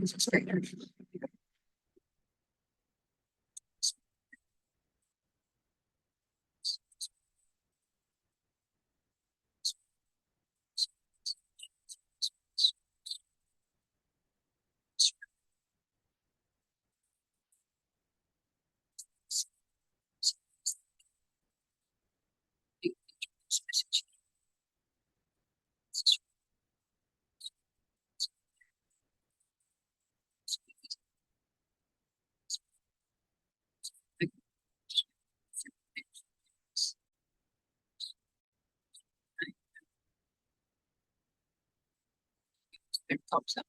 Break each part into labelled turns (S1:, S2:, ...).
S1: is a straightener. It comes up.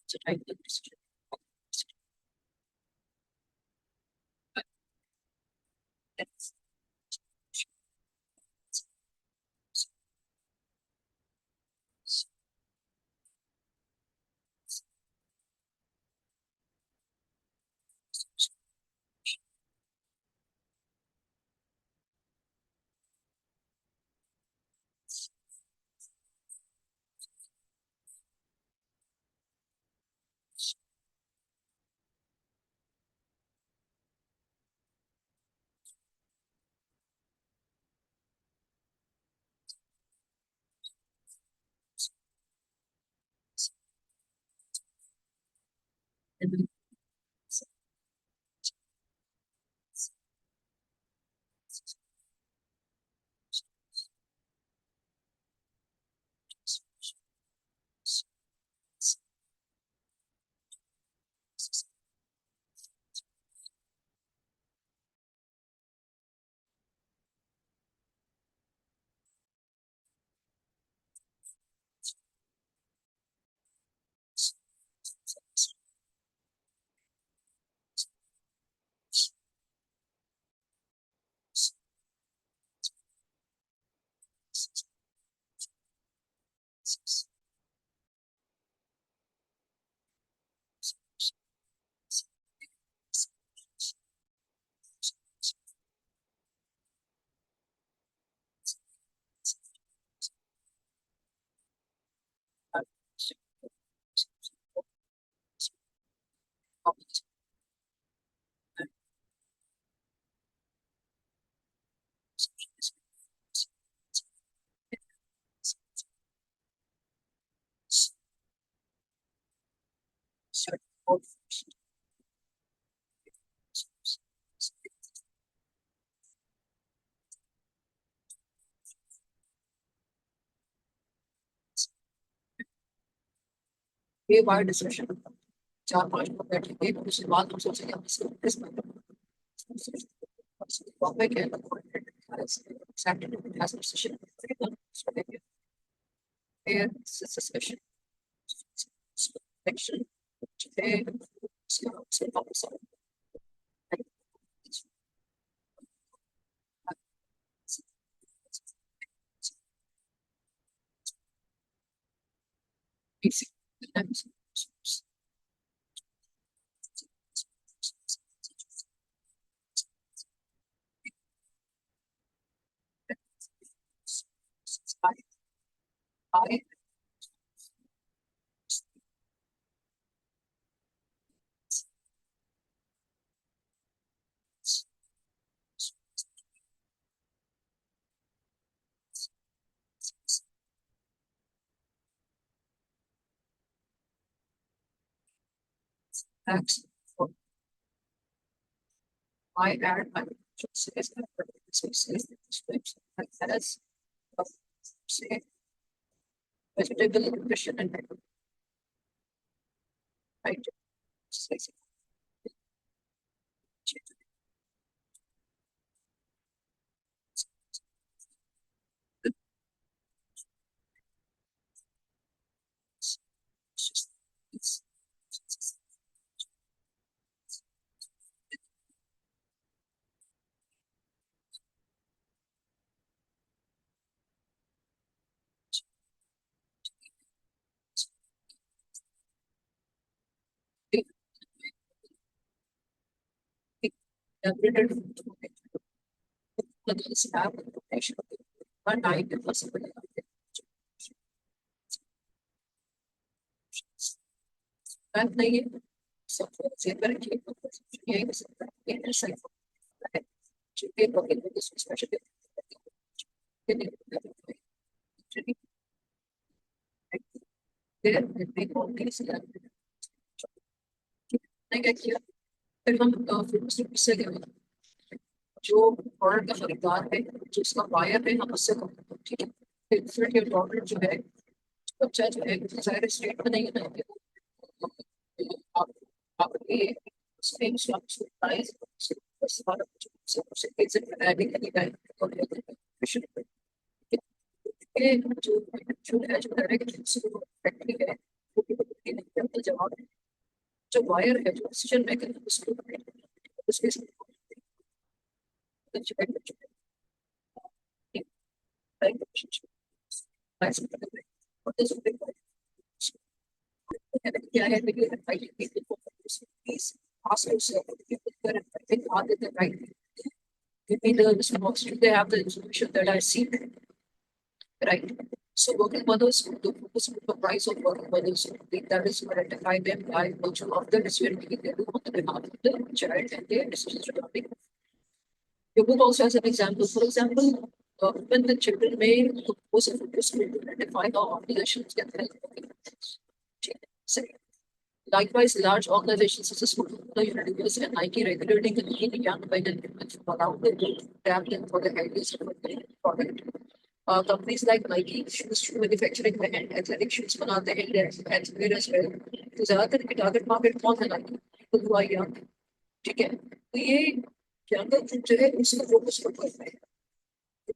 S1: So type the decision. That's and then ये बार discussion 4-5 लोग बैठेंगे उसके बाद हम सोचेंगे हम इसको टॉपिक है and suspicion fiction today I X for I add my says that as say vegetable nutrition and right. But I possibility बात नहीं है सब सेव रखिए यही हो सकता है ये सही है जो के पॉकेट में दिस स्पेशल क्या किया फिर हम से जो प्रोडक्ट का खरीदार है जो उसका बायर है हम उससे कम ठीक है फिर ये डॉलर जो है बच्चा जो है जाहिर स्टेट में नहीं है आप आपके सेम प्राइस सारा कुछ एग्जिट एडिंग करेगा और ये जो है जो डायरेक्ट फैक्ट्री है वो भी नहीं करता जवाब जो वायर है जो डिसीजन मेकर है उसको उसके क्या है please ask yourself if they are the right give me the response do they have the information that I seek right so working mothers the focus on the price of working mothers that is what identify them by virtue of the decision making they do on the behalf of the child and their decisions regarding your book also has an example for example when the children may propose a focus group to identify how organizations can help second. Likewise, large organizations such as Coca-Cola, Unilever, and Nike regularly convene young men and women from around the world to tap them for the ideas of a product. Companies like Nike, shoes manufacturing में हैं, athletic shoes बनाते हैं, athletic as well. तो ज़्यादातर की target market कौन है Nike? people who are young. ठीक है? तो ये younger group जो है उसको focus करते हैं.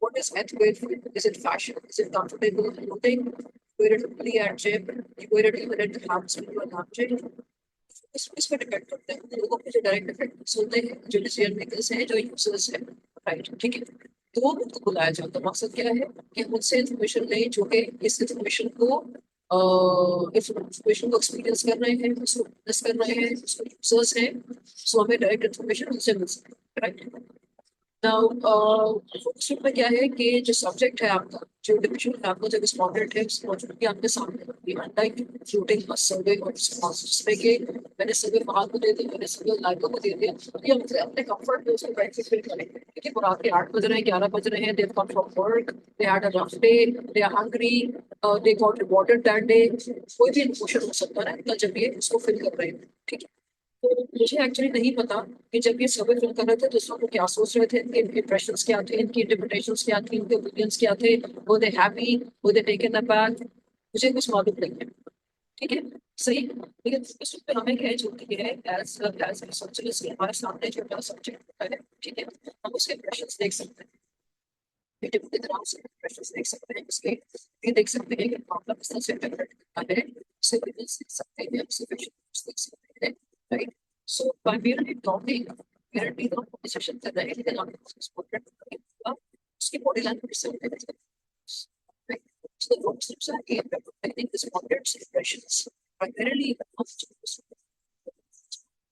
S1: What is athletic? Is it fashion? Is it comfortable clothing? Wear it only at gym? You wear it even at the house when you are not gym? इस पर डिपेंड करते हैं उन लोगों के जो डायरेक्ट इफेक्ट्स होते हैं जो डिसीजन मेकर्स हैं जो यूजर्स हैं राइट ठीक है तो उनको बुलाया जाता है मकसद क्या है कि उनसे इन्फॉर्मेशन लें जो कि इस इन्फॉर्मेशन को एक्सपीरियंस कर रहे हैं उसको बिजनेस कर रहे हैं उसको यूजर्स हैं सो हमें डायरेक्ट इन्फॉर्मेशन उनसे मिल सकती है राइट नाउ फोकस ग्रुप में क्या है कि जो सब्जेक्ट है आपका जो डिविजन है आपका जो रिस्पॉन्डेंट है उसकी मौजूदगी आपके सामने होती है लाइक फ्लोटिंग सर्वे और जिसमें कि मैंने सर्वे वहाँ को दे दिया मैंने सर्वे लाइकों को दे दिया ये मतलब अपने कंफर्ट में उसको बैठ के फिल करेंगे ठीक है और रात के 8 बज रहे हैं 11 बज रहे हैं they come from work they had a rough day they are hungry they got rewarded that day कोई भी इमोशन हो सकता है ना जब ये उसको फिल कर रहे हैं ठीक है तो मुझे एक्चुअली नहीं पता कि जब ये सर्वे फिल कर रहे थे तो उस लोग क्या सोच रहे थे इनके इंप्रेशंस क्या थे इनकी इंटरप्रिटेशंस क्या थी इनके ओपिनियंस क्या थे वो दे हैप्पी वो दे टेकन अबैक मुझे कुछ मालूम नहीं है ठीक है सही लेकिन इस पे हमें क्या होती है एज रिसर्चर्स हमारे सामने जो बड़ा सब्जेक्ट होता है ठीक है हम उसके इंप्रेशंस देख सकते हैं क्रिएटिविटी के नाम से इंप्रेशंस देख सकते हैं उसके ये देख सकते हैं कि मामला किस तरह से इंटरप्रेट करता है उससे विजन्स देख सकते हैं उससे विजन्स देख सकते हैं right so by merely talking merely the conversation कर रहे हैं then उसको उसकी बॉडी लैंग्वेज से right so the focus groups are aimed at protecting the respondents impressions primarily of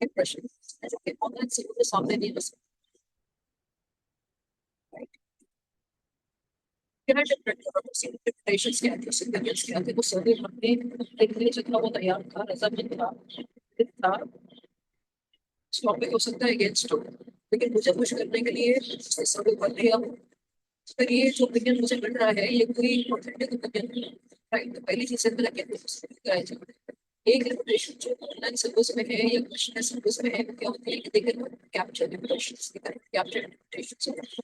S1: impressions as a online से वो सामने नहीं बस right इंटरप्रिटेशंस क्या थे सिग्निफिकेंस क्या थे वो सर्वे हमने एक लिए जितना वो तैयार था रजामंद था इस टॉपिक हो सकता है अगेंस्ट हो लेकिन मुझे खुश करने के लिए सर्वे कर लिया फिर ये जो ओपिनियन मुझे मिल रहा है ये कोई ऑथेंटिक ओपिनियन नहीं है राइट तो पहली चीज है एक लिमिटेशन जो ऑनलाइन सर्विस में है या क्वेश्चन सर्विस में है क्या होती है कि they can capture limitations they can capture limitations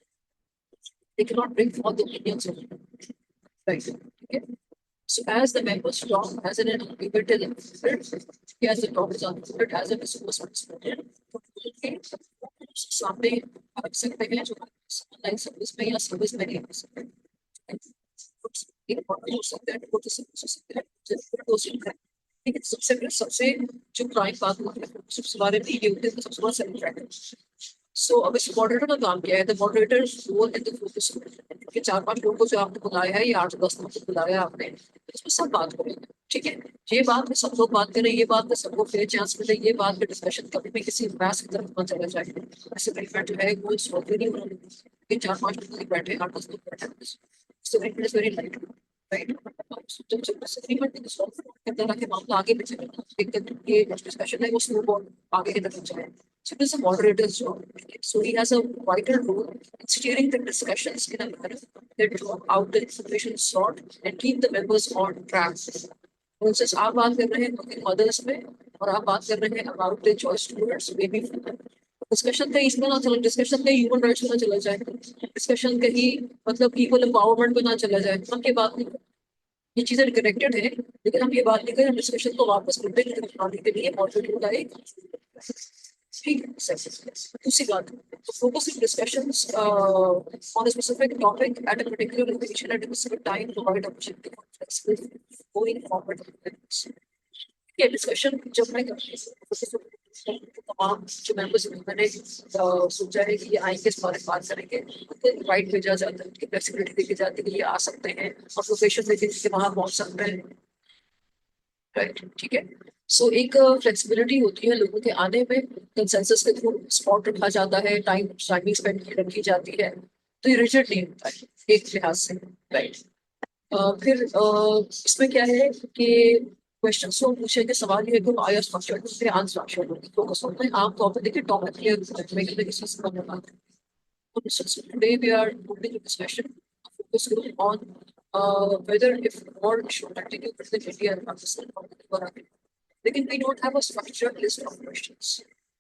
S1: they cannot bring forth the opinions of right okay so as the members strong as an individual he has a topic on it has a resource सामने रख सकते हैं जो online service में या service में नहीं हो सकते एक मॉडल हो सकता है वो तो सर्विस हो सकता है लेकिन सबसे जो क्राइम बात होती है सबसे बारे में ये होते हैं सबसे बड़ा सेल्फ ट्रैकिंग सो अब इस मॉडरेटर का काम क्या है the moderator role in the focus कि 4-5 लोगों को जो आपने बुलाया है या 8-10 लोगों को बुलाया है आपने इसमें सब बात करेंगे ठीक है ये बात में सब लोग बात करें ये बात में सबको फेयर चांस मिले ये बात में डिस्कशन कभी भी किसी मैस की तरफ मत चला जाए ऐसे प्रीफेक्ट जो है वो सॉल्व नहीं होना ये 4-5 लोग बैठे 8-10 लोग बैठे so it is very light right जब डिसएग्रीमेंट की सॉल्व तरह के मामला आगे भी चले, ये डिस्कशन है वो स्नो आगे की तरफ जाए. So it is a moderator's job. So he has a vital role in steering the discussions in a manner that draw out the information sought and keep the members on track. Since आप बात कर रहे हैं working mothers में और आप बात कर रहे हैं about the choice towards baby food, discussion कहीं इसमें ना चले, डिस्कशन कहीं ह्यूमन राइट्स में ना चला जाए, डिस्कशन कहीं मतलब इक्वल एम्पावरमेंट में ना चला जाए. हम ये बात नहीं, ये चीजें कनेक्टेड है, लेकिन हम ये बात नहीं करें, डिस्कशन को वापस मुद्दे की तरफ लाने के लिए मॉडरेटर का एक ठीक है. दूसरी बात, focusing discussions on a specific topic at a particular location at a specific time provide opportunity for flexibility going forward. ये डिस्कशन जब मैं करती हूँ तो तमाम जो मेंबर्स मैंने सोचा है कि ये आएंगे इस बारे में बात करेंगे, तो इनवाइट भेजा जाता है, उनकी फ्लेक्सिबिलिटी देखी जाती है कि ये आ सकते हैं और लोकेशन में जिनके वहां पहुंच सकते हैं. राइट, ठीक है. सो एक फ्लेक्सिबिलिटी होती है लोगों के आने में, कंसेंसस के थ्रू स्पॉट रखा जाता है, टाइमिंग स्पेंड रखी जाती है, तो ये रिजिड नहीं होता है एक लिहाज से. राइट. फिर इसमें क्या है कि क्वेश्चन को पूछे के सवाल ये को आया स्ट्रक्चर से अनस्ट्रक्चर्ड होगी, फोकस होता है आमतौर पर देखिए टॉपिक क्लियर करने के लिए किसी से करना बात. Today we are moving to discussion focus group on whether if war should continue between India and Pakistan or whatever. Lekin we don't have a structured list of questions.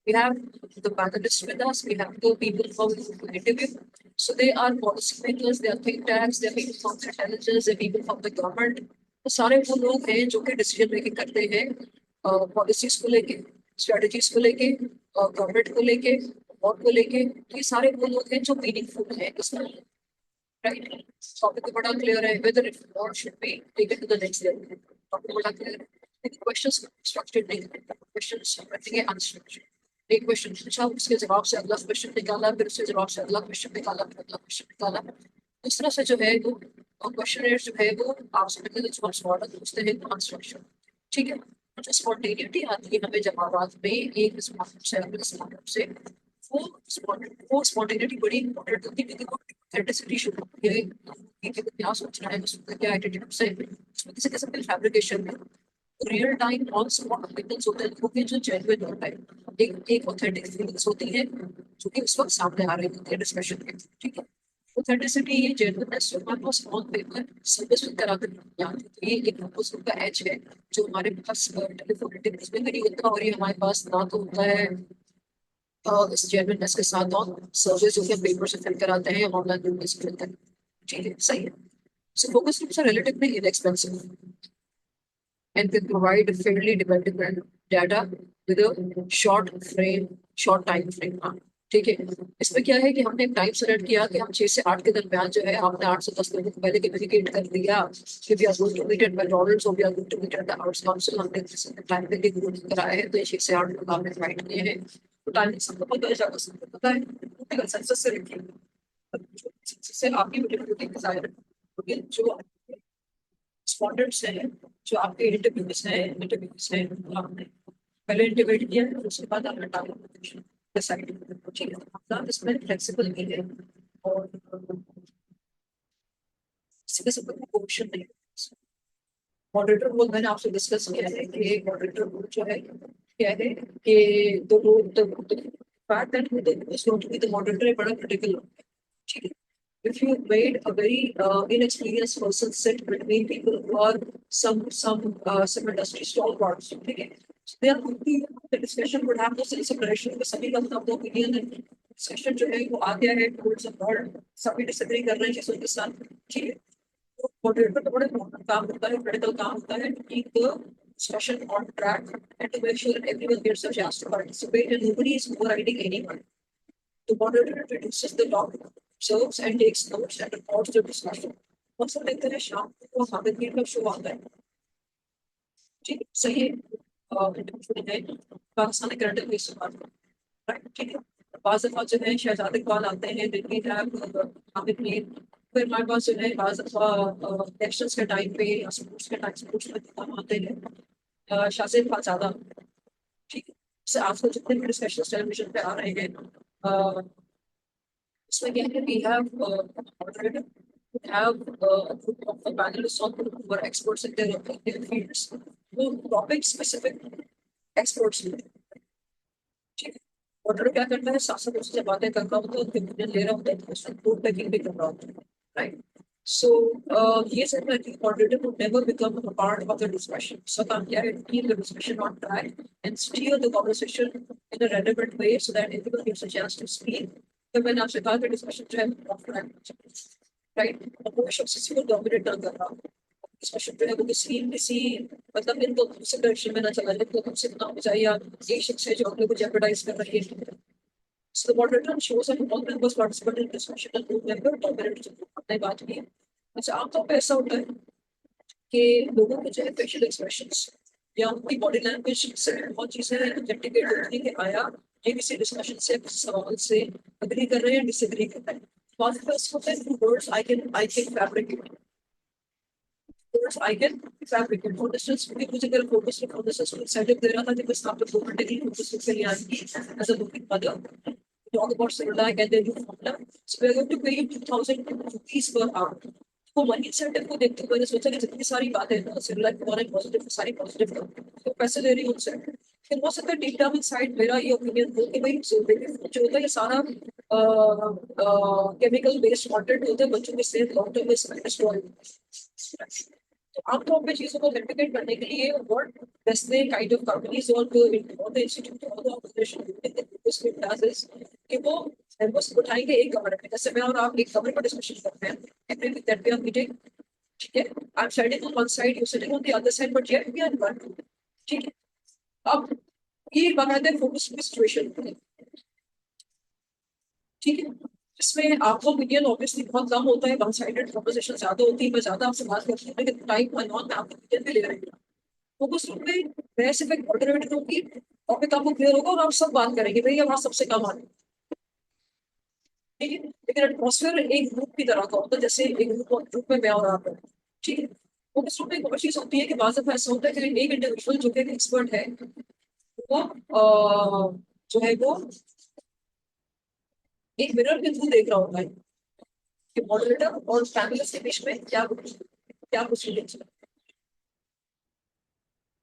S1: We have the panelists with us, we have the people from the interview. So they are policymakers, they are think tanks, they are people from the intelligence, they are people from the government. तो सारे वो लोग हैं जो कि decision making करते हैं policies को लेके, स्ट्रेटजीज को लेके, गवर्नमेंट को लेके और को लेके. तो ये सारे वो लोग हैं जो मीनिंगफुल है इसमें. राइट. टॉपिक तो बड़ा क्लियर है, वेदर इट और should be taken to the next level. Topic बड़ा क्लियर है, लेकिन क्वेश्चंस स्ट्रक्चर्ड नहीं है, क्वेश्चंस रखेंगे अनस्ट्रक्चर्ड. एक क्वेश्चन पूछा, उसके जवाब से अगला क्वेश्चन निकाला, फिर उसके जवाब से अगला क्वेश्चन निकाला, फिर अगला क्वेश्चन निकाला. इस तरह से जो है वो क्वेश्चन जो है वो आपसे पूछते हैं अनस्ट्रक्चर्ड. ठीक है. जो स्पॉन्टेनिटी आती है हमें जवाबात में एक रिस्पॉन्स से अगले रिस्पॉन्स से, वो स्पॉन्टेनिटी बड़ी इंपॉर्टेंट होती है, क्योंकि ऑथेंटिसिटी शुरू होती है कि क्या सोच रहा है, उसका क्या एटीट्यूड से, उसमें किसी किस्म की फैब्रिकेशन है. Real time on spot opinions होते हैं लोगों के जो जेन्युइन होता है, एक ऑथेंटिक फीलिंग्स होती है जो कि उस वक्त सामने आ रही होती है डिस्कशन में. ठीक है. ऑथेंटिसिटी, ये जेन्युइननेस जो हमारे पास ऑन पेपर सर्विस की तरह की नहीं आती, तो ये एक उसका एज है जो हमारे पास टेलीफोन इंटरव्यूज में भी नहीं होता, और ये हमारे पास ना तो होता है इस जेन्युइननेस के साथ ऑन सर्विस जो कि हम पेपर से फिल कराते हैं या ऑनलाइन वीडियो से फिल करते हैं. ठीक है, सही है. So focus groups are relatively inexpensive and can provide fairly dependable data with a short time frame. हाँ, ठीक है. इसमें क्या है कि हमने एक टाइम सेलेक्ट किया कि हम 6 से 8 के दरमियान जो है आपने 8 से 10 लोगों को पहले कम्युनिकेट कर दिया कि we are going to meet at McDonald's और we are going to meet at the arts council. हमने टाइम पे एक ग्रुप कराया है, तो ये 6 से 8 लोग आपने इनवाइट किए हैं, तो टाइम सबको पता है, ज़्यादा सबको पता है, कंसेंसस से रखिए. से आपकी विजिबिलिटी डिजायर है जो स्पॉन्टेंट्स हैं, जो आपके इंटरव्यूज हैं आपने पहले इंटरव्यू किया है, उसके बाद आपने टारगेट डिसाइड. ठीक है. अपना इसमें फ्लेक्सिबल नहीं है और किसी किस्म का क्वेश्चन नहीं. मॉडरेटर रोल मैंने आपसे डिस्कस किया है कि मॉडरेटर रोल जो है क्या है कि दो लोग फैक्ट दैट द मॉडरेटर बड़ा क्रिटिकल होता है. ठीक है. If you made a very inexperienced person sit between people who are some industry stalwarts, okay, so they are the discussion would have no separation. The सभी का अपना opinion है, discussion जो है वो आ गया है towards a board, सभी disagree कर रहे हैं चीजों के साथ. ठीक है. तो moderator का बड़ा important काम होता है, critical काम होता है to keep the discussion on track and to make sure everyone gets a chance to participate and nobody is overriding anyone. The moderator introduces the topic, observes and takes notes and reports the discussion. अक्सर देखते हैं शाम को हामिद मीर का show आता है. ठीक है, सही है. पाकिस्तानी करंट अफेयर्स से बात करते हैं. राइट, ठीक है. बाज़ दफ़ा जो है शहजाद इकबाल आते हैं, दिल्ली है हामिद मीर. फिर हमारे पास जो है बाज़ दफ़ा इलेक्शंस के टाइम पे या स्पोर्ट्स में काम आते हैं शाहजेब खानजादा. ठीक है. इससे आजकल जितने भी डिस्कशन टेलीविजन पे आ रहे हैं उसमें क्या है, we have moderator, we have a group of the panelists on who are experts in their fields वो टॉपिक स्पेसिफिक एक्सपर्ट्स में, ठीक है। मॉडरेटर क्या करता है, साथ साथ उससे बातें कर रहा होता है, ओपिनियन ले रहा होता है, तो उसमें ग्रुप टेकिंग भी कर रहा होता है, राइट। So, ये सब है कि moderator would never become a part of the discussion. So, काम क्या है, to keep the discussion on track and steer the conversation in a relevant way so that everyone gets a chance to speak. तो मैंने आपसे कहा कि discussion जो है off track होना चाहिए, right? और कोई शख्स इसी को dominate ना कर रहा हो, discussion जो है वो किसी मतलब इन दो दूसरे डायरेक्शन में ना चला जाए, तो तुमसे ना हो जाए या एक शख्स है जो अगले को jeopardize कर रही है। So the moderator shows that all members participate in discussion and group member dominate जो हमने बात की है। अच्छा, आमतौर पे ऐसा होता है कि लोगों को जो है फेशियल एक्सप्रेशंस या उनकी बॉडी लैंग्वेज से बहुत चीजें इंडिकेट होती है कि आया ये किसी डिस्कशन से किसी सवाल से अग्री कर रहे हैं, डिसएग्री कर रहे हैं। बहुत फर्स्ट होता है words I can fabricate, words I can fabricate. For instance मुझे अगर फोकस फॉर इंस्टेंस सेटअप दे रहा था कि बस आप लोग प्रोग्रामेटिकली फोकस के लिए आएंगी as a booking mother, talk about Cerulite and then you formula. So we're going to pay you 2,000 rupees per hour. वो मनी इंसेंटिव को देखते हुए मैंने सोचा कि जितनी सारी बातें हैं ना Cerulite के बारे में पॉजिटिव सारी पॉजिटिव तो पैसे दे रही हूँ उनसे। फिर हो सकता है डीप डाउन साइड मेरा ये ओपिनियन हो कि भाई जो होता है ये सारा केमिकल बेस्ड कंटेंट होते हैं, बच्चों की सेहत लॉन्ग टर्म में डिस्ट्रॉय होती है। तो आमतौर पे चीजों को रेप्लिकेट करने के लिए what Nestle kind of companies or the institute or the organization does is कि वो मेंबर्स उठाएंगे एक कमरे में, जैसे मैं और आप एक कमरे पर डिस्कशन करते हैं, every week that we are meeting, ठीक है। I am sitting on one side, you sitting on the other side, but yet we are in one, ठीक है। अब ये बनाते हैं फोकस की सिचुएशन, ठीक है। इसमें आपका ओपिनियन ऑब्वियसली बहुत कम होता है, वन साइडेड कन्वर्सेशन ज्यादा होती है, मैं ज्यादा आपसे बात करती हूँ लेकिन टाइम और नॉन में आपका ओपिनियन भी ले रही हूँ। फोकस ग्रुप में मैं सिर्फ एक मॉडरेटर होगी, टॉपिक आपको क्लियर होगा और आप सब बात करेंगे, भैया वहां सबसे कम आ, ठीक है। लेकिन एटमोसफेयर एक ग्रुप की तरह का होता है, जैसे एक ग्रुप में मैं और आप हैं, ठीक है। फोकस ग्रुप में एक और चीज होती है कि बाज़ दफा ऐसा होता है कि एक इंडिविजुअल जो कि एक्सपर्ट है वो जो है वो एक मिरर के थ्रू देख रहा होता है कि मॉडरेटर और पैनलिस्ट के बीच में क्या कुछ नहीं।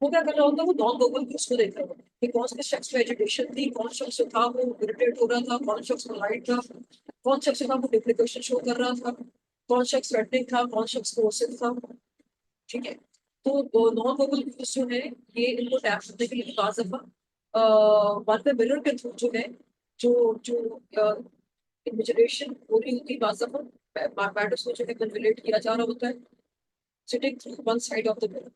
S1: वो क्या कर रहा होता है, वो नॉन वर्बल क्यूज को देख रहा होता है कि कौन से शख्स में एजुकेशन थी, कौन शख्स जो था वो इरिटेट हो रहा था, कौन शख्स पोलाइट था, कौन शख्स जो था वो डिप्लीकेशन शो कर रहा था, कौन शख्स थ्रेटनिंग था, कौन शख्स कोर्सिव था, ठीक है। तो नॉन वर्बल क्यूज जो है ये इनको टैप करने के लिए बाज़ दफा वन पे मिरर के थ्रू जो है जो जो इन्विजिलेशन हो रही होती है, बाज़ दफा मैटर्स को जो है कन्विलेट किया जा रहा होता है sitting through one side of the mirror.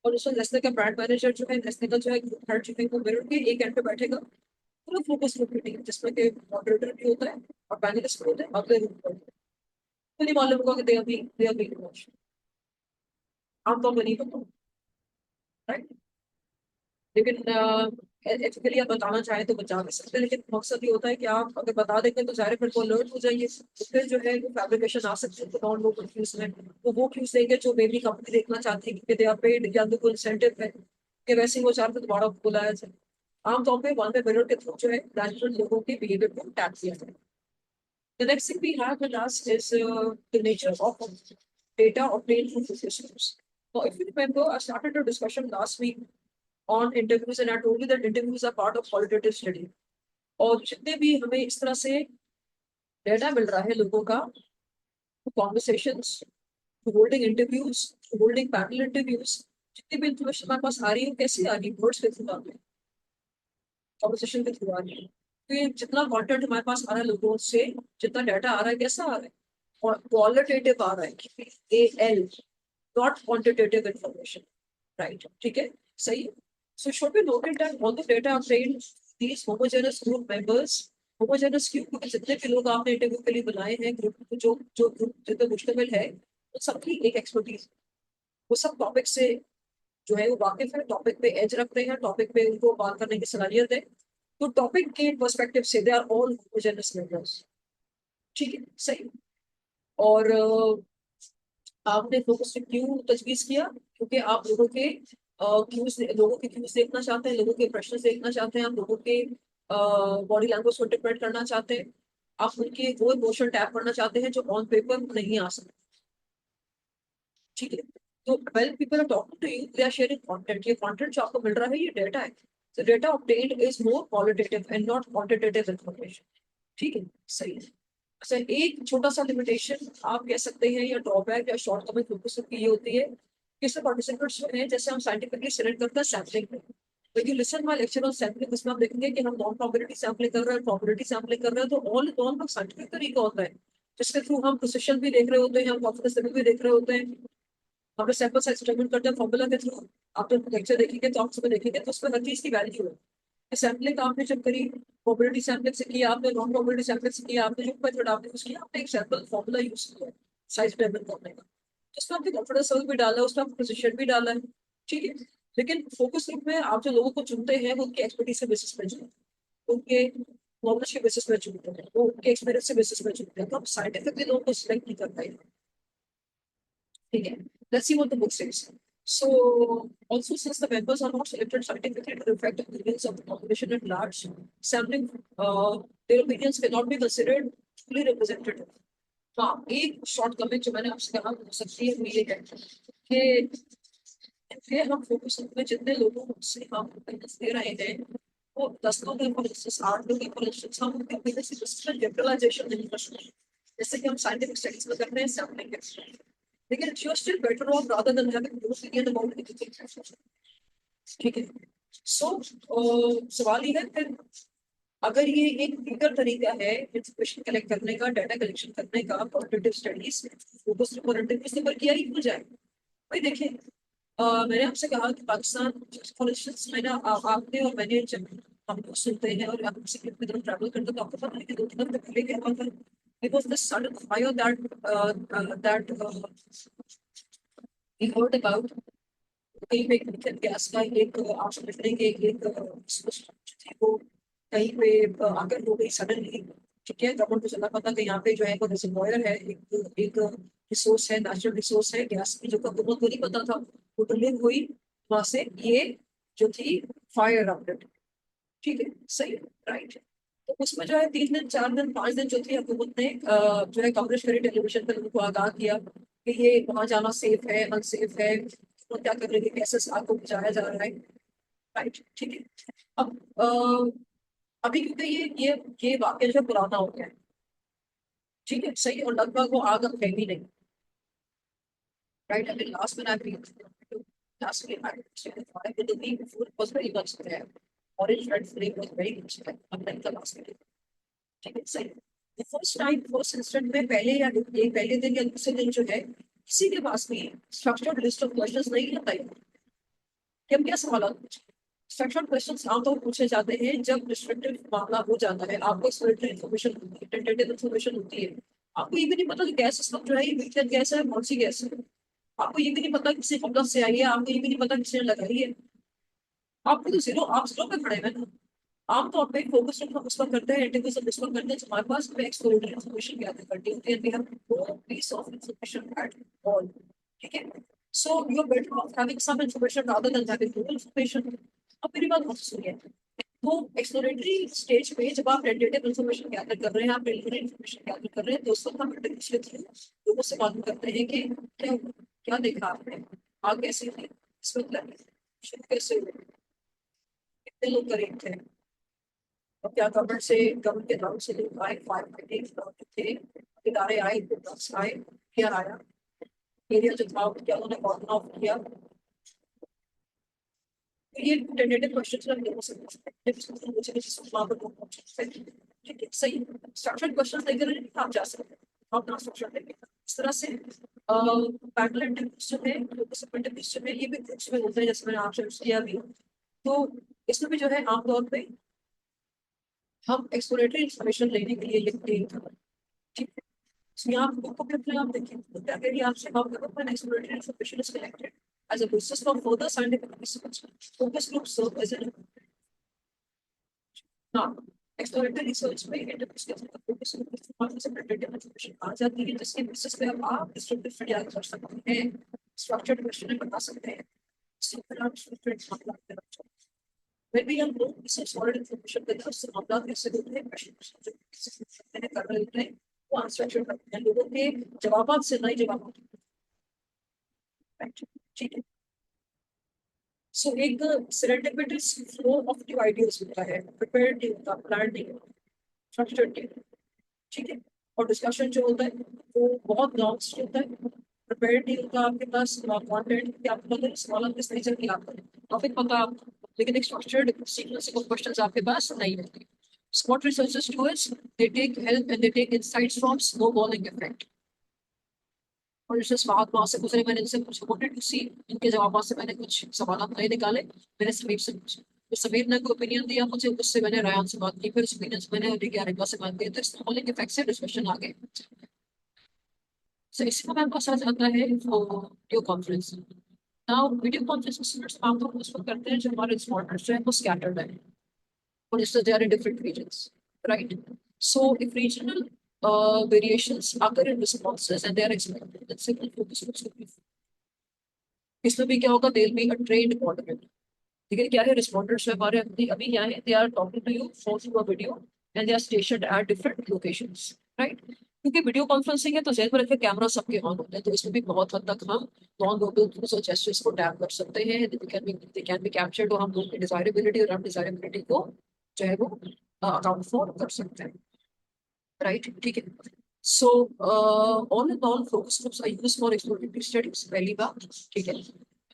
S1: और उसमें नेस्ले का ब्रांड मैनेजर जो है, नेस्ले का जो है ग्रुप हेड जो है वो मिरर के एक एंड पे बैठेगा, पूरा फोकस ग्रुप मीटिंग जिसमें के मॉडरेटर भी होता है और पैनलिस्ट भी होते हैं, अगले रूम पर तो नहीं मालूम होगा कि दे आर बीइंग वॉच्ड, आमतौर पर नहीं पता, राइट। लेकिन एथिकली आप बताना चाहें तो बता भी सकते हैं, लेकिन मकसद ये होता है कि आप अगर बता देंगे तो जाहिर है फिर वो अलर्ट हो जाइए, तो फिर जो है वो फैब्रिकेशन आ सकती है, तो नॉन वो कंफ्यूज में वो क्यूज देंगे जो मे बी कंपनी देखना चाहती है कि दे आर पेड या तो कोई इंसेंटिव है कि वैसे ही वो चाहते तो दोबारा बुलाया जाए। आमतौर पर वन वे मिरर के थ्रू जो है मैनेजमेंट लोगों के बिहेवियर को टैप किया जाए। The next thing we have with us is the nature of data obtained from the systems. So if you remember, I started a discussion last week on interviews and I told you that interviews are part of qualitative study. और जितने भी हमें इस तरह से data मिल रहा है लोगों का, conversations, holding interviews, holding panel interviews, जितनी भी इंफॉर्मेशन हमारे पास आ रही है कैसे आ रही है, वर्ड्स के थ्रू आ रही है, कॉन्वर्सेशन के थ्रू आ रही है। तो ये जितना कंटेंट हमारे पास आ रहा है लोगों से, जितना डाटा आ रहा है कैसा आ रहा है, और क्वालिटेटिव आ रहा है, AL, not quantitative information, right, ठीक है, सही। So should be noted that all the data obtained these homogeneous group members, homogeneous क्यों, क्योंकि जितने भी लोग आपने इंटरव्यू के लिए बुलाए हैं ग्रुप, जो जो ग्रुप जितने मुश्तमिल है वो सबकी एक एक्सपर्टीज, वो सब टॉपिक से जो है वो वाकिफ है, टॉपिक पे एज रखते हैं, टॉपिक पे उनको बात करने की सलाहियत है, तो टॉपिक के पर्सपेक्टिव से they are all homogeneous members, ठीक है, सही। और आपने फोकस पे क्यों तजवीज किया, क्योंकि आप लोगों के क्यूज देखना चाहते हैं, लोगों के प्रश्न देखना चाहते हैं, आप लोगों के बॉडी लैंग्वेज को इंटरप्रेट करना चाहते हैं, आप उनके वो इमोशन टैप करना चाहते हैं जो ऑन पेपर नहीं आ सकते, ठीक है। तो when people are talking to you, they are sharing content. ये content जो आपको मिल रहा है ये डेटा है. So data obtained is more qualitative and not quantitative information. ठीक है, सही है. अच्छा, एक छोटा सा लिमिटेशन आप कह सकते हैं या ड्रॉबैक या शॉर्ट कमेंट फोकस की ये होती है कि इसमें पार्टिसिपेंट्स जो हैं जैसे हम साइंटिफिकली सिलेक्ट करते हैं सैम्पलिंग में. When you listen my lecture on sampling, उसमें आप देखेंगे कि हम नॉन प्रोबेबिलिटी सैम्पलिंग कर रहे हैं, प्रोबेबिलिटी सैम्पलिंग कर रहे हैं, तो ऑल ऑन का साइंटिफिक तरीका होता है जिसके थ्रू हम प्रिसिशन भी देख रहे होते हैं, हम कॉन्फिडेंस लेवल भी देख रहे होते हैं. हम लोग सैंपल साइज डिटरमिन करते हैं फॉर्मूला के थ्रू. आप जब लेक्चर देखेंगे तो आप उसमें देखेंगे तो उसमें हर चीज की वैल्यू है. सैम्पलिंग आपने जब करी, प्रोबेबिलिटी सैम्पलिंग से किया आपने, नॉन प्रोबेबिलिटी सैम्पलिंग से किया आपने, जो मेथड आपने यूज किया आपने एक सैंपल फॉर्मूला यूज किया साइज डिटरमिन करने का. उसमें आपने कॉन्फिडेंस लेवल भी डाला है, उसमें आपने प्रिसिशन भी डाला है. ठीक है. लेकिन फोकस ग्रुप में आप जो लोगों को चुनते हैं वो उनके एक्सपर्टीज के बेसिस पे चुनते हैं, उनके नॉलेज के बेसिस पे चुनते हैं, वो उनके एक्सपीरियंस के बेसिस पे चुनते हैं. तो आप साइंटिफिकली लोगों को सिलेक्ट नहीं कर पाएंगे. ठीक है. Let's see what the book says. So, also since the members are not selected scientifically to reflect the opinions of the population at large, sampling, their opinions cannot be considered fully representative. हाँ, एक short comment जो मैंने आपसे कहा हो सकती है वो ये है कि फिर हम फोकस में जितने लोगों से हम opinions दे रहे हैं वो 10 लोग हैं फॉर इंस्टेंस, 8 लोग हैं फॉर इंस्टेंस, हम उनके opinions से just जनरलाइजेशन नहीं कर सकते जैसे कि हम साइंटिफिक स्टडीज में करते हैं सैम्पलिंग के थ्रू. लेकिन you're still better off rather than having no opinion about anything. ठीक है. सो सवाल ये है फिर, अगर ये एक लीगर तरीका है इंफॉर्मेशन कलेक्ट करने का, डाटा कलेक्शन करने का, क्वांटिटेटिव स्टडीज फोकस पर इंटरव्यूज पर किया ही हो जाए. भाई देखिए, मैंने आपसे कहा कि पाकिस्तान, फॉर इंस्टेंस मैंने आपने और मैंने जब हम लोग सुनते हैं और आप किसी की तरफ ट्रैवल करते हैं तो आपको पता है कि 2 दिन पहले क्या हुआ था. Because the sudden fire that we heard about, कहीं पे मिथेन गैस का एक आप समझ रहे हैं कि एक थी वो कहीं पे आकर हो गई सडनली. ठीक है. गवर्नमेंट को चला पता कि यहाँ पे जो है वो रिजर्वॉयर है, एक एक रिसोर्स है, नेचुरल रिसोर्स है गैस की, जो गवर्नमेंट को नहीं पता था. वो ड्रिलिंग हुई, वहां से ये जो थी फायर आउटलेट. ठीक है, सही. राइट. तो उसमें जो है 3 दिन 4 दिन 5 दिन जो थी हुकूमत ने जो है कवरेज करी टेलीविजन पर, उनको आगाह किया कि ये वहां जाना सेफ है अनसेफ है, तो क्या कर रहे हैं, कैसे आग को बुझाया जा रहा है. राइट. ठीक है. अब अभी क्योंकि ये वाक्य जो पुराना हो गया है. ठीक है, सही. और लगभग वो आग अब फैली नहीं. राइट. अभी लास्ट में आई लास्ट में आई the week before it was very much there. Orange red flame was very much there. अब नहीं था लास्ट में. ठीक है, सही. फर्स्ट टाइम फर्स्ट इंस्टेंट में पहले या पहले दिन या दूसरे दिन जो है किसी के पास भी स्ट्रक्चर्ड लिस्ट ऑफ क्वेश्चंस नहीं आता है कि हम क्या सवाल पूछें. स्ट्रक्चर्ड क्वेश्चंस आमतौर पर पूछे जाते हैं जब रिस्ट्रिक्टेड मामला हो जाता है, आपको एक्सप्लोरेटरी इन्फॉर्मेशन होती है, टेंटेटिव इन्फॉर्मेशन होती है. आपको ये भी नहीं पता कि गैस सिस्टम जो है ये मीथेन गैस है, कौन सी गैस है. आपको ये भी नहीं पता किसी कंपनी से आई है, आपको ये भी नहीं पता किसने लगाई है. आपको तो जीरो, आप जीरो पे खड़े हैं. आमतौर पे फोकस जब हम उस पर करते हैं, इंटरव्यू सब उस पर करते हैं तो हमारे पास एक्सप्लोरेटरी इन्फॉर्मेशन गैदर करनी होती है. We have no piece of information at all. ठीक है. So you are better off having some information rather than having no information. अब मेरी बात बहुत सुनिए. तो एक्सप्लोरेटरी स्टेज पे जब आप टेंटेटिव इन्फॉर्मेशन गैदर कर रहे हैं, आप प्रिलिमिनरी इन्फॉर्मेशन गैदर कर रहे हैं, तो उस वक्त हम इंटरव्यू के थ्रू लोगों से मालूम करते हैं कि क्या क्या देखा आपने, आग कैसी थी, इसमें शुरू कैसे हुए, कितने लोग करीब थे, और क्या गवर्नमेंट के नाम से लोग आए, फायर फाइटिंग थे, इदारे आए, ड्रग्स आए, क्या आया, एरिया जो था क्या उन्होंने कॉर्डन ऑफ किया. तो ये टेंटेटिव क्वेश्चंस हम लोगों से पूछते हैं जिसको मुझे वहां पर लोग पूछ सकते हैं. ठीक है, सही. स्ट्रक्चर्ड क्वेश्चंस लेकर आप जा सकते हैं, आप ना स्ट्रक्चर लेंगे इस तरह से. पैरेलल इंटरव्यूज जो है, फोकस इंटरव्यूज जो है, ये भी ग्रुप्स में होते हैं जैसे मैंने आपसे किया भी. तो इसमें भी जो है आमतौर पे हम एक्सप्लोरेटरी इंफॉर्मेशन लेने के लिए लिखते हैं. ठीक है. So यहाँ बुक को भी अपने आप देखें तो क्या कह रही है आपसे, how government exploratory information is collected as a basis for further scientific research. Focus groups serve as an now exploratory research में इंटरव्यूज के अंदर focus group से predictive information आ जाती है जिसके बेसिस पे आप डिस्ट्रिब्यूटेड फीडबैक कर सकते हैं, स्ट्रक्चर्ड क्वेश्चन बता सकते हैं. इससे फिर आप स्ट्रक्चर्ड मामला कर सकते हैं. When we have no research solid information with us, मामला कैसे होते हैं, क्वेश्चन जो कर रहे होते हैं वो अनस्ट्रक्चर्ड करते हैं, लोगों के जवाब से नहीं जवाब. ठीक है. So एक serendipitous flow of new ideas होता है, prepared नहीं होता, planned नहीं होता, structured नहीं होता. ठीक है. और डिस्कशन जो होता है वो बहुत लॉन्ग होता है, प्रिपेयर्ड नहीं होता आपके पास कंटेंट कि आपको पता है सवाल किस नेचर की आता है, टॉपिक पता है आपको, लेकिन एक स्ट्रक्चर्ड सीक्वेंस ऑफ क्वेश्चंस आपके पास नहीं होती. What researchers do is they take help and they take insights from snowballing effect. और जैसे स्वाद वहां से गुजरे, मैंने इनसे कुछ wanted to see इनके जवाब से मैंने कुछ सवाल नए निकाले, मैंने समीर से पूछे, तो समीर ने कोई ओपिनियन दिया मुझे, उससे मैंने रायन से बात की, फिर उस ओपिनियन से मैंने रिका से बात की, तो snowballing effect से डिस्कशन आ गए. So इसी का मेरे पास आ जाता है video conference. Now video conference में आमतौर पर उस वक्त करते हैं जब हमारे स्पॉटर्स जो है वो स्कैटर्ड है, for instance, they are in different regions, right? So if regional variations occur in responses and they are expected, then simple focus groups will be. इसमें भी क्या होगा? They'll be a trained moderator. लेकिन क्या है, responders जो हमारे अभी क्या है, they are talking to you through a video and they are stationed at different locations, right? क्योंकि वीडियो कॉन्फ्रेंसिंग है तो जेल में रखे कैमरा सबके ऑन होते हैं, तो इसमें भी बहुत हद तक हम नॉन वर्बल क्यूज और जेस्चर्स को टैप कर सकते हैं. दे कैन बी कैप्चर्ड और हम लोग की डिजायरेबिलिटी और अनडिजायरेबिलिटी को जो है वो अकाउंट फॉर कर सकते हैं, राइट? ठीक है. So all in all focus groups are used for exploratory studies, पहली बात. ठीक है.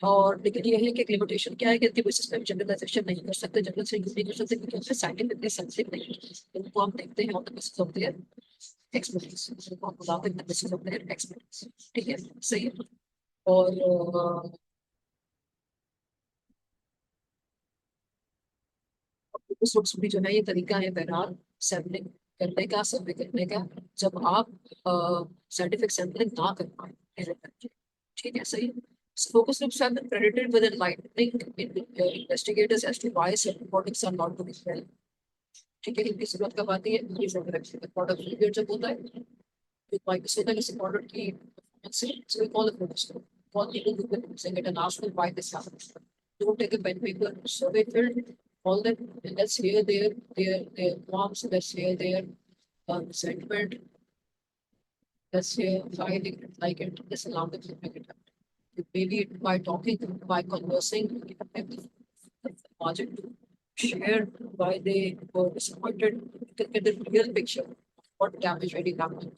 S1: और लेकिन ये है कि एक लिमिटेशन क्या है कि इनके बेसिस पे जनरलाइजेशन नहीं कर सकते, जनरल से यूज नहीं कर सकते क्योंकि उससे साइंटिफिकली सेंसिटिव नहीं है. इनको हम देखते हैं on the basis of their experience, इनको हम बुलाते हैं on the basis of their experience. ठीक है, सही है. और फोकस ग्रुप्स भी जो है ये तरीका है बहरहाल सैम्पलिंग करने का, सर्वे करने का, जब आप साइंटिफिक सैम्पलिंग ना कर पाए. ठीक है, सही है. Focus groups have been credited with enlightening investigators as to why certain products are not doing well. ठीक है, इनकी जरूरत कब आती है? प्रोडक्ट फेलियर जब होता है, होता है किसी प्रोडक्ट की performance से, so we call it focus group. Call people who can using it and ask them why this happens. Don't take a pen paper, survey filled, all them, and let's hear their qualms, let's hear their sentiment, let's hear why they didn't like it, let's allow them to make it happen. Maybe by talking, by conversing, give them the margin to share why they were disappointed, to get the real picture of what damage really happened.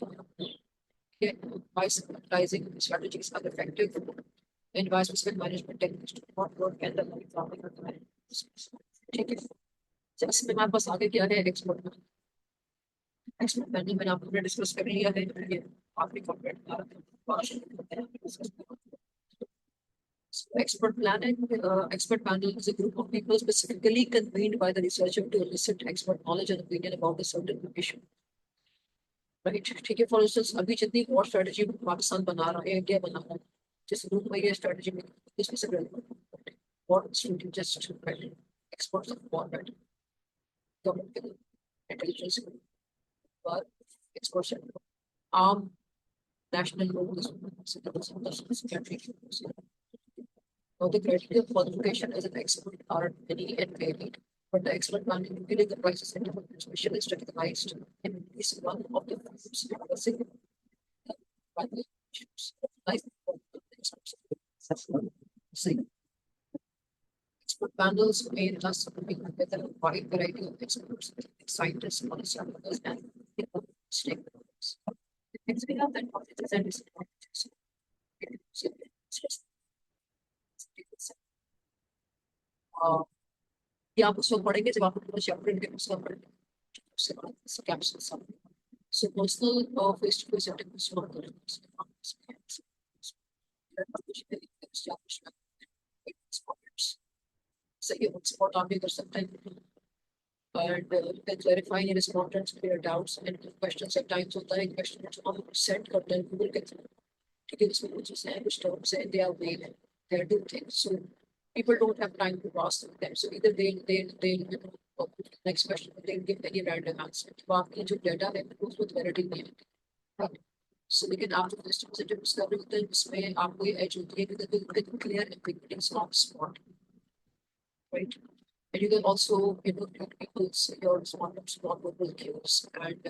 S1: Okay, why systematizing strategies are effective, and why specific management techniques do not work and the farming or the. ठीक है. So इसमें हमारे पास आगे क्या है? Expert panel मैंने आपको discuss कर लिया है, ये आपकी expert planning, expert panel is a group of people specifically convened by the researcher to elicit expert knowledge and opinion about a certain issue. Right? ठीक है. For instance, अभी जितनी war strategy पाकिस्तान बना रहा है, इंडिया बना रहा है, जिस रूप में ये strategy में इसमें से relevant war strategy just experts of war, right? Government intelligence, war experts, armed national country. The criteria of qualification as an expert are many and varied, but the expert panel usually comprises independent specialists recognized in at least one of the groups discussing primary issues. Like experts. Expert panels may thus bring together a wide variety of experts, scientists, policymakers, and stakeholders. The things we have that advantages and disadvantages. ये आप उसको पढ़ेंगे जब आप पूरा chapter के उसका पढ़ेंगे, उससे बाद कैप्शन सब. So personal face to face interviews को हम करेंगे. सही है, सपोर्ट आप भी कर सकते हैं. and clarify any respondents clear doubts and questions at times होता है, क्वेश्चन जो हम सेट करते हैं गूगल के थ्रू. ठीक है, इसमें कुछ चीजें हैं, कुछ टर्म्स हैं, they are vague, they are two things, so people don't have time to pass through them, so either they you know, next question they give any random answer, तो आपकी जो डेटा है उसमें क्लैरिटी नहीं आती. right? So लेकिन आप जो क्वेश्चन से डिस्कवरी होते हैं उसमें आपको ये एज होती है कि clear ambiguity is not spot, right? And you can also, you know, get people's your respondents non-verbal cues and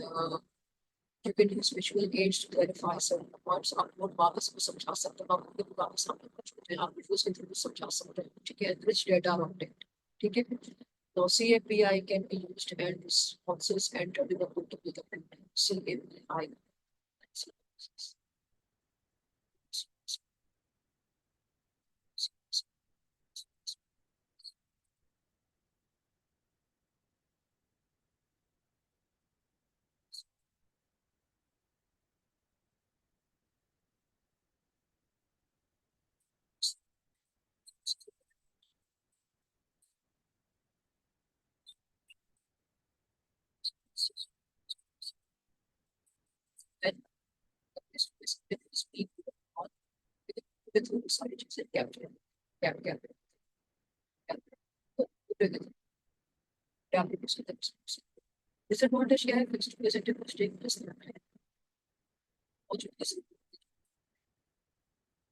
S1: You can use visual aids to clarify certain points. आप नोट वापस को समझा सकते हो, आपके वापस सामने कुछ होते हैं, आप विजुअल्स के थ्रू समझा सकते हैं, ठीक है, rich data around it, ठीक है. Now CAPI can be used and responses entered in the book to the print. CAPI. And speak on with सारी चीजें कैप्चर कैप्चर कैप्चर. Disadvantage क्या है, fixed presented mistake is not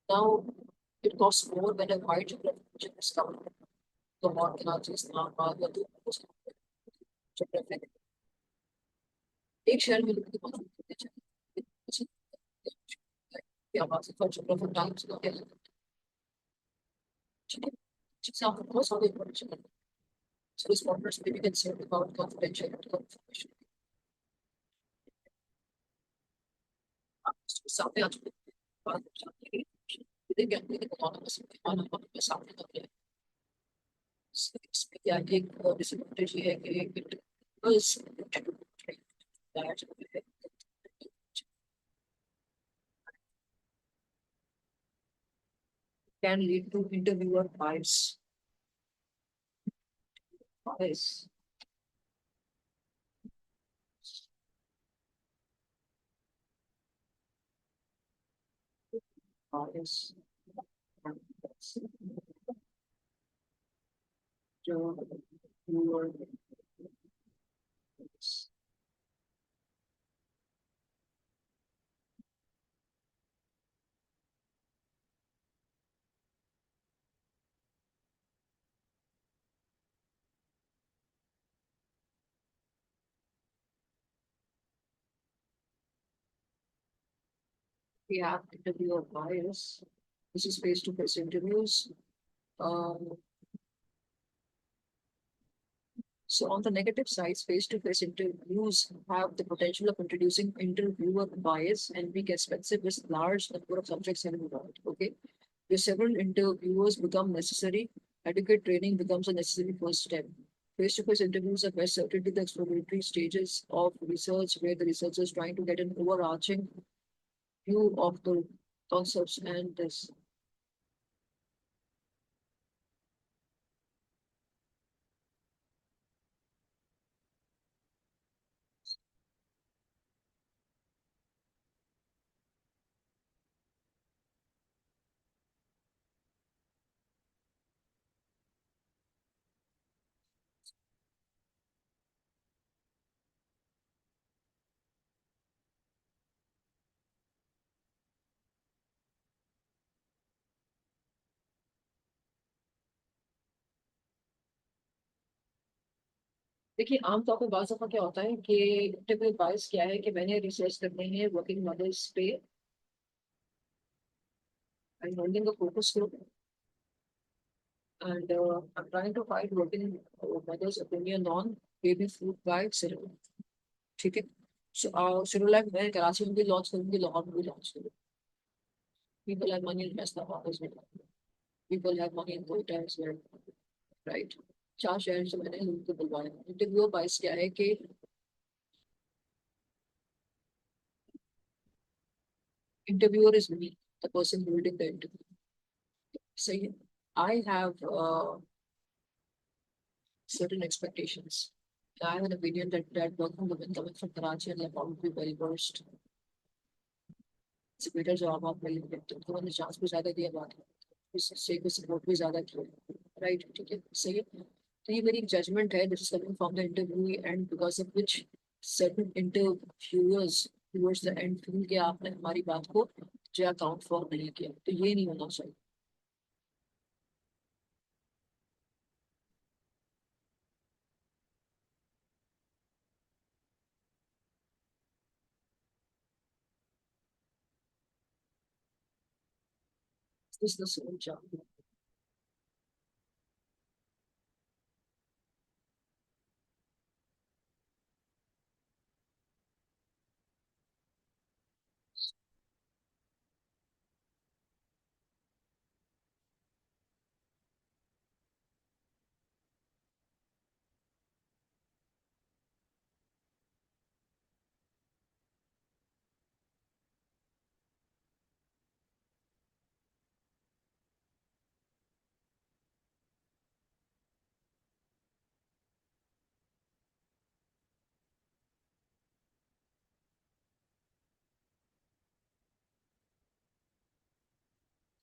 S1: now it costs more when a wide geographic is covered. The more Karachi is now या तो geographic एक शहर में लोग बहुत होते हैं, या बात से फर्स्ट geographic times का क्या है, ठीक है, चीजें आपको बहुत सारी information है. So respondents may be concerned about confidentiality of information. सामने आ चुके हैं, बात जानने की विदिन ज्ञान के anonymous anonymous सामने तक है. इसमें क्या एक डिसएडवांटेज ये है कि it was that can lead to interviewer bias. Bias. Bias. जो viewer bias. We have interviewer bias. This is face-to-face interviews. So on the negative side, face-to-face interviews have the potential of introducing interviewer bias and being expensive with large number of subjects involved. Okay, where several interviewers become necessary, adequate training becomes a necessary first step. Face-to-face interviews are best suited to the exploratory stages of research, where the researcher is trying to get an overarching view of the concepts and this. देखिए आमतौर पर बात दफा क्या होता है कि interview बायस क्या है कि मैंने रिसर्च करनी है वर्किंग मॉडल्स पे. I'm holding a focus group and I'm trying to find working mother's opinion on baby food by Cyril. ठीक है. So Cyril मैं कराची में भी लॉन्च करूंगी, लाहौर में भी लॉन्च करूंगी. People have money in Islamabad as well. People have money in Quetta as well. Right. चार शहर से मैंने उनको बुलवाया. इंटरव्यू बायस क्या है कि interviewer is me, the person holding the interview. Say I have certain expectations. I have an opinion that working women coming from Karachi and Lahore would be well versed. It's a better job आप मिल लेते हो, तो मैंने chance भी ज्यादा दिया बात है, इससे को सपोर्ट भी ज्यादा किया, राइट, ठीक है, सही है. तो ये मेरी एक जजमेंट है, this is coming from the interview and because of which certain interviewers towards the end feel कि आपने हमारी बात को जो अकाउंट फॉर नहीं किया, तो ये नहीं होना चाहिए. This is the same chapter.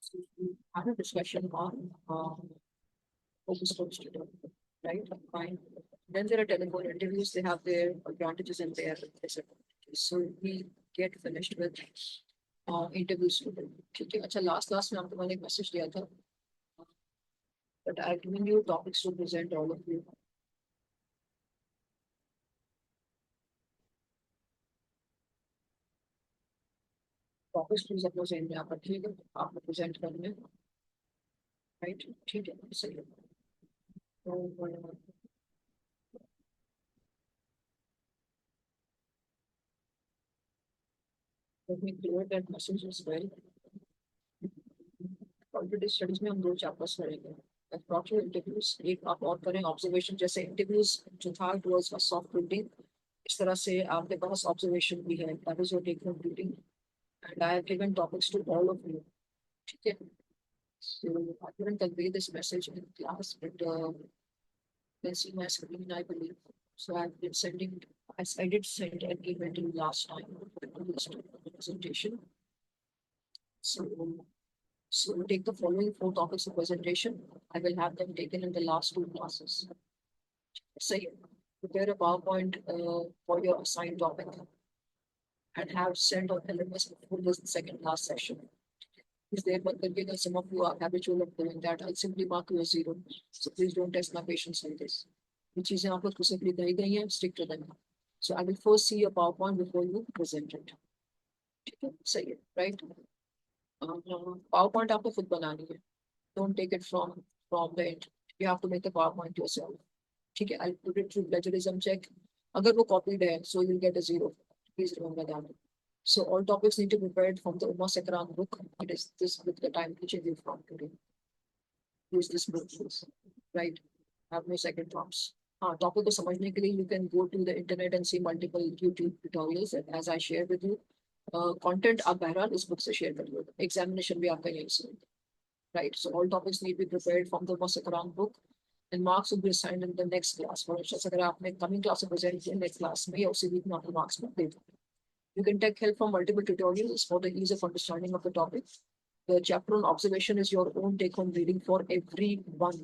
S1: So we had a discussion on focus group student, right? Fine. Then there are telephone interviews. They have their advantages and their disadvantages. So we get finished with interview student. ठीक है अच्छा last class में आपको मैंने एक message दिया था but I've given you topics to present all of you. Topics please अपना send यहाँ पर ठीक है आपको present करने right ठीक है सही है तो let me clear that message as well. Already studies में हम दो चैप्टर्स करेंगे अप्रोच इंटरव्यूज एक आप और करें ऑब्जर्वेशन जैसे इंटरव्यूज जो था it was a soft reading इस तरह से आपके पास ऑब्जर्वेशन भी है that is your take home reading and I have given topics to all of you ठीक है so I couldn't convey this message in class but you can see my screen I believe so I've been sending I did send an email to you last time for this presentation so So take the following four topics of presentation. I will have them taken in the last two classes. So prepare a PowerPoint for your assigned topic and have sent out LMS before the second last session. Is there but because some of you are habitual of doing that, I'll simply mark you a zero. So please don't test my patience with this. Which is आपको specifically दी गई है, stick to them. So I will first see your PowerPoint before you present it. ठीक है, सही है, right? PowerPoint आपको खुद बनानी है. Don't take it from the end. You have to make the PowerPoint yourself. ठीक है, I'll put it through plagiarism check. अगर वो copied है, so you'll get a zero. Please remember that. So all topics need to be prepared from the Uma Sakran book. It is this book that I'm teaching you from today. Use this book, please. Right? Have no second thoughts. हाँ, topic को समझने के लिए you can go to the internet and see multiple YouTube tutorials as I shared with you. Content आप बहरहाल इस book से share कर लो. Examination भी आपका यहीं से. Right? So all topics need to be prepared from the Uma Sakran book. And marks will be assigned in the next class. For instance, अगर आपने coming class में present किया next class में या उसी week में आपको marks में दे दो. You can take help from multiple tutorials for the ease of understanding of the topic. The chapter on observation is your own take-home reading for everyone.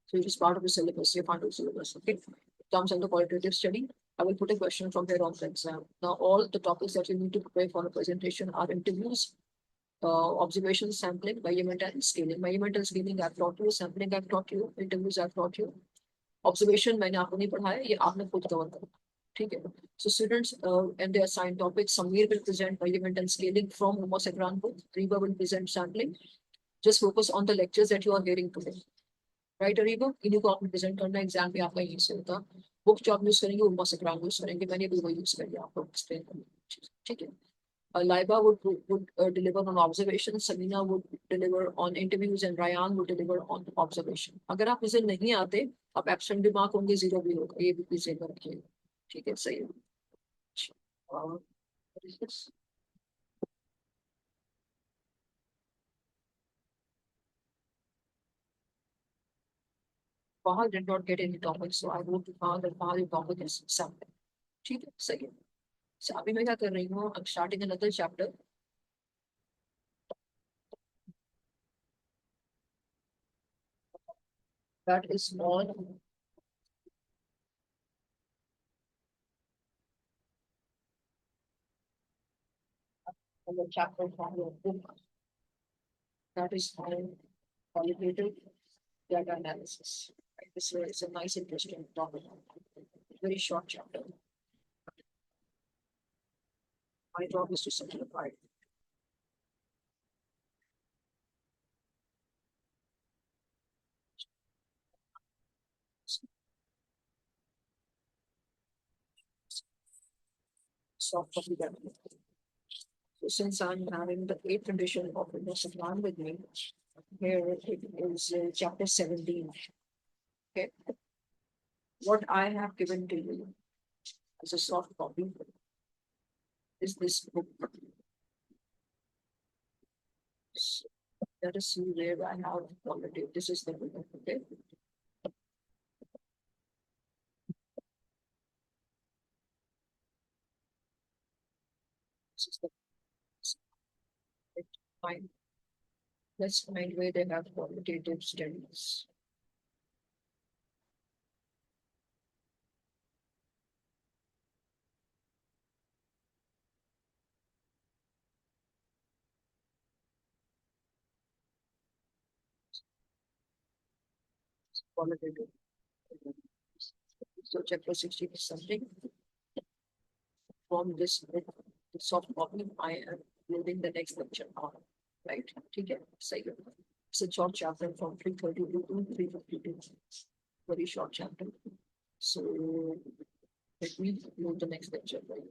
S1: So it is part of the syllabus, your final syllabus. Okay. It comes under qualitative study. I will put a question from here on the exam. Now, all the topics that you need to prepare for a presentation are interviews, observation, sampling, measurement, and scaling. Measurement and scaling I've taught you, sampling I've taught you, interviews I've taught you. Observation मैंने आपको नहीं पढ़ाया, ये आपने खुद cover करना. ठीक है. So students and their assigned topics, Samir will present measurement and scaling from Uma Sakran book. Reba will present sampling. Just focus on the lectures that you are hearing today. Right, Reba? इन्हीं को आपने present करना है. Exam भी आपका यहीं से होगा. Book जो आप use करेंगे, Uma Sakran use करेंगे. मैंने भी वो use कर लिया आपको explain करने. ठीक है. Laiba would deliver on observation, Samina would deliver on interviews, and Ryan would deliver on observation. अगर आप इसे नहीं आते, आप absent भी mark होंगे, zero भी होगा. ये भी please याद रखिए. ठीक है, सही है. What is this? Fahal did not get any topic, so I wrote to Fahal that Fahal topic is something. ठीक है, सही है. So अभी मैं क्या कर रही हूँ? I'm starting another chapter. That is on the chapter from your book. That is on qualitative data analysis. Right? This is a nice, interesting topic. Very short chapter. My job is to simplify it. soft copy that. So since I'm having the 8th edition of Windows Command with me, here it is chapter 17. Okay. What I have given to you as a soft copy is this book. So let us see where I have already. This is the book. Okay. This is the fine. Let's find where they have qualitative studies. Qualitative. So chapter 16 is something from this book, the soft copy. I am loading the next lecture on. Right? Okay. Say it's a short chapter from 332 to 352. Very short chapter. So let me load the next lecture. Right?